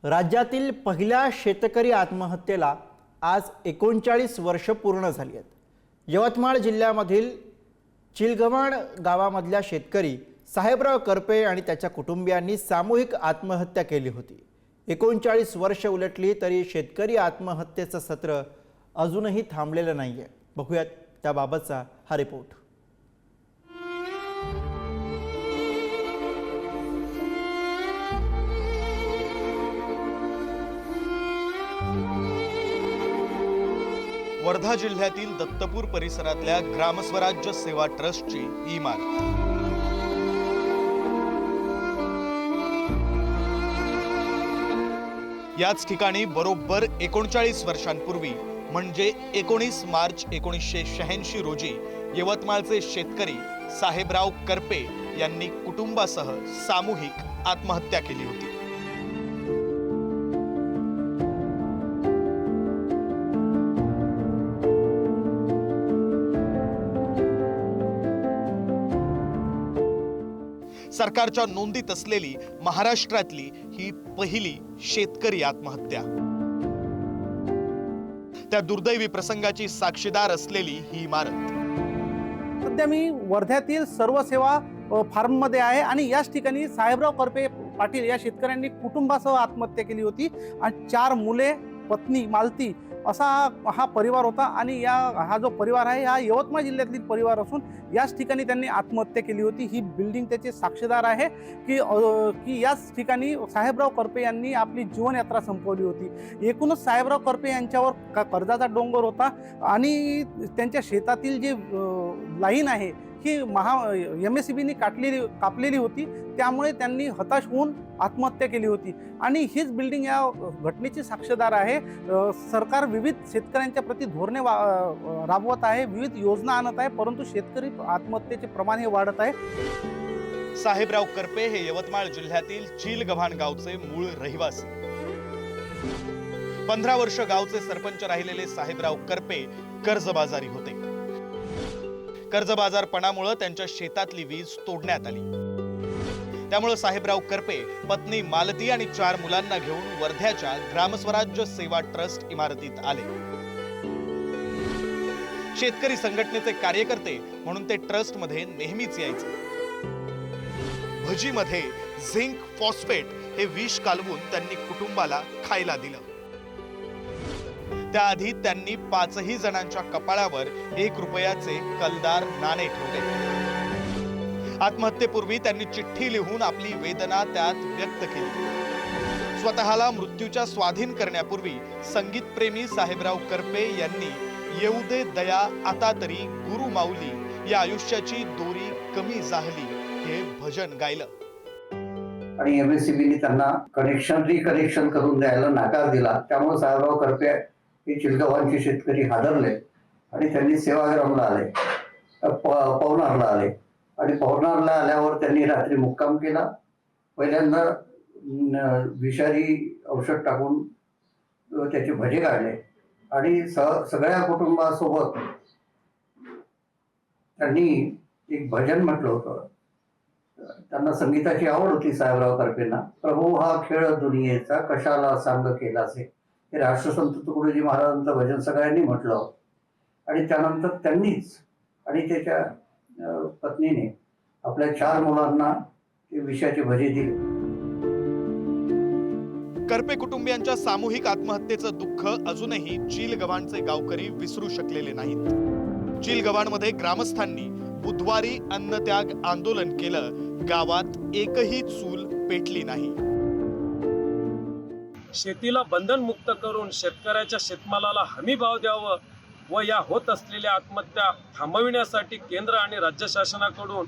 राज्यातील पहिल्या शेतकरी आत्महत्येला आज 39 वर्ष पूर्ण झाली आहेत। यवतमाळ जिल्ह्यामधील चिलगव्हाण गावामधल्या शेतकरी साहेबराव करपे आणि त्याच्या कुटुंबियांनी सामूहिक आत्महत्या केली होती। 39 वर्ष उलटली तरी शेतकरी आत्महत्येचं सत्र अजूनही थांबलेलं नाहीये। बघूयात त्याबाबतचा हा रिपोर्ट। वर्धा जिल्ह्यातील दत्तपूर परिसरातल्या ग्रामस्वराज्य सेवा ट्रस्टची ही इमारत। याच ठिकाणी बरोबर 39 वर्षांपूर्वी म्हणजे 19 मार्च 1986 रोजी यवतमाळचे शेतकरी साहेबराव करपे यांनी कुटुंबासह सामूहिक आत्महत्या केली होती। सरकारच्या नोंदीत असलेली महाराष्ट्रातली ही पहिली शेतकरी आत्महत्या। त्या दुर्दैवी प्रसंगाची साक्षीदार असलेली ही इमारत। सध्या मी वर्ध्यातील सर्व सेवा फार्म मध्ये आहे आणि याच ठिकाणी साहेबराव करपे पाटील या शेतकऱ्यांनी कुटुंबासह आत्महत्या केली होती आणि 4 मुले, पत्नी, मालती असा हा परिवार होता आणि हा जो परिवार आहे हा यवतमाळ जिल्ह्यातील परिवार असून याच ठिकाणी त्यांनी आत्महत्या केली होती। ही बिल्डिंग त्याचे साक्षीदार आहे की याच ठिकाणी साहेबराव करपे यांनी आपली जीवनयात्रा संपवली होती। एकूणच साहेबराव करपे यांच्यावर कर्जाचा डोंगर होता आणि त्यांच्या शेतातील जे लाईन आहे ही MSEBने कापलेली होती, त्यामुळे त्यांनी हताश होऊन आत्महत्या केली होती आणि हीच बिल्डिंग या घटनेची साक्षीदार आहे। सरकार विविध शेतकऱ्यांच्या प्रति धोरणे राबवत आहे, विविध योजना आणत आहे, परंतु शेतकरी आत्महत्येचे प्रमाण हे वाढत आहे। साहेबराव करपे हे यवतमाळ जिल्ह्यातील चिलगव्हाण गावचे मूळ रहिवासी। 15 वर्ष गावचे सरपंच राहिलेले साहेबराव करपे कर्जबाजारी होते। कर्जबाजारपणामुळे त्यांच्या शेतातली वीज तोडण्यात आली। त्यामुळे साहेबराव करपे पत्नी मालती आणि 4 मुलांना घेऊन वर्ध्याच्या ग्रामस्वराज्य सेवा ट्रस्ट इमारतीत आले। शेतकरी संघटनेचे कार्यकर्ते म्हणून ते ट्रस्ट मध्ये नेहमीच यायचे। भजीमध्ये झिंक फॉस्फेट हे विष कालवून त्यांनी कुटुंबाला खायला दिलं। त्याआधी त्यांनी 5ही जणांच्या कपाळावर 1 रुपयाचे कलदार नाणे ठेवले। आत्महत्येपूर्वी त्यांनी चिठ्ठी लिहून आपली वेदना त्यात व्यक्त केली। स्वतःला मृत्यूच्या स्वाधीन करण्यापूर्वी संगीतप्रेमी साहेबराव करपे यांनी येऊ दे दया आता तरी गुरु माऊली या आयुष्याची दोरी कमी जाहली हे भजन गायलं। आणि MSEBने त्यांना रिकनेक्शन करून द्यायला नकार दिला। त्यामुळे साहेबराव करपे हे चिलगव्हाणचे शेतकरी हादरले आणि त्यांनी सेवाग्रामला आले, पवनारला आले आणि पवनारला आल्यावर त्यांनी रात्री मुक्काम केला। पहिल्यांदा विषारी औषध टाकून त्याचे भजे काढले आणि सगळ्या कुटुंबासोबत त्यांनी एक भजन म्हटलं होतं। त्यांना संगीताची आवड होती साहेबराव करपेंना। प्रभू हा खेळ दुनियेचा कशाला सांग केलासे हे राष्ट्रसंत तुकडोजी महाराजांचं भजन सगळ्यांनी म्हटलं आणि त्यानंतर त्यांनीच आणि त्याच्या पत्नीने आपल्या 4 मुलांना ते विषयाचे भजे दिले। करपे कुटुंबियांच्या सामूहिक आत्महत्येचं दुःख अजूनही चिलगव्हाणचे गावकरी विसरू शकलेले नाहीत। चिलगव्हाणमध्ये ग्रामस्थांनी बुधवारी अन्नत्याग आंदोलन केलं। गावात एकही चूल पेटली नाही। शेतीला बंधनमुक्त करून शेतकऱ्याच्या शेतमालाला हमी भाव द्यावं व या होत असलेल्या आत्महत्या थांबविण्यासाठी केंद्र आणि राज्य शासनाकडून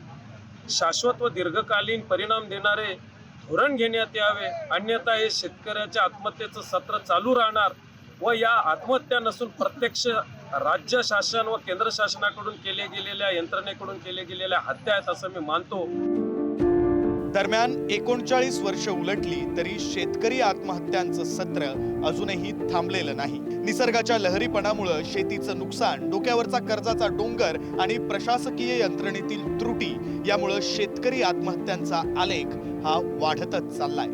शाश्वत व दीर्घकालीन परिणाम देणारे धोरण घेण्यात यावे, अन्यथा हे शेतकऱ्याच्या आत्महत्येचं सत्र चालू राहणार व या आत्महत्या नसून प्रत्यक्ष राज्य शासन व केंद्र शासनाकडून केले गेलेल्या यंत्रणेकडून केले गेलेल्या हत्या आहेत असं मी मानतो। दरम्यान 39 वर्ष उलटली तरी शेतकरी आत्महत्यांचं सत्र अजूनही थांबलेलं नाही। निसर्गाच्या लहरीपणामुळे शेतीचं नुकसान, डोक्यावरचा कर्जाचा डोंगर आणि प्रशासकीय यंत्रणेतील त्रुटी यामुळे शेतकरी आत्महत्यांचा आलेख हा वाढतच चाललाय।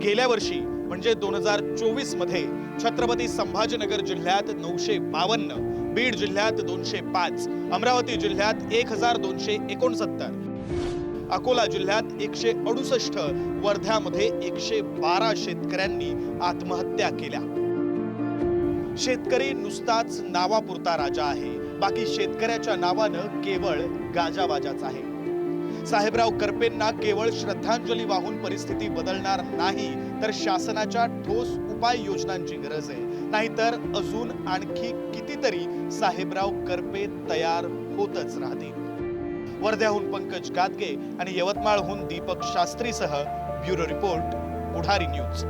गेल्या वर्षी म्हणजे 2024 मध्ये छत्रपती संभाजीनगर जिल्ह्यात 952, बीड जिल्ह्यात 205, अमरावती जिल्ह्यात 1269, अकोला जिल्ह्यात 168, वर्ध्यामध्ये 112 शेतकऱ्यांनी आत्महत्या केल्या. शेतकरी नुसताच नावापुरता राजा आहे, बाकी शेतकऱ्याच्या नावानं केवळ गाजावाजाच आहे. साहेबराव करपेंना केवळ श्रद्धांजली वाहून परिस्थिती बदलणार नाही, तर शासनाच्या ठोस उपाययोजनांची गरज आहे. नाहीतर अजून आणखी कितीतरी साहेबराव करपे तयार होतच राहतील. वर्ध्याहून पंकज गादगे आणि यवतमाळहून दीपक शास्त्रीसह ब्युरो रिपोर्ट, पुढारी न्यूज.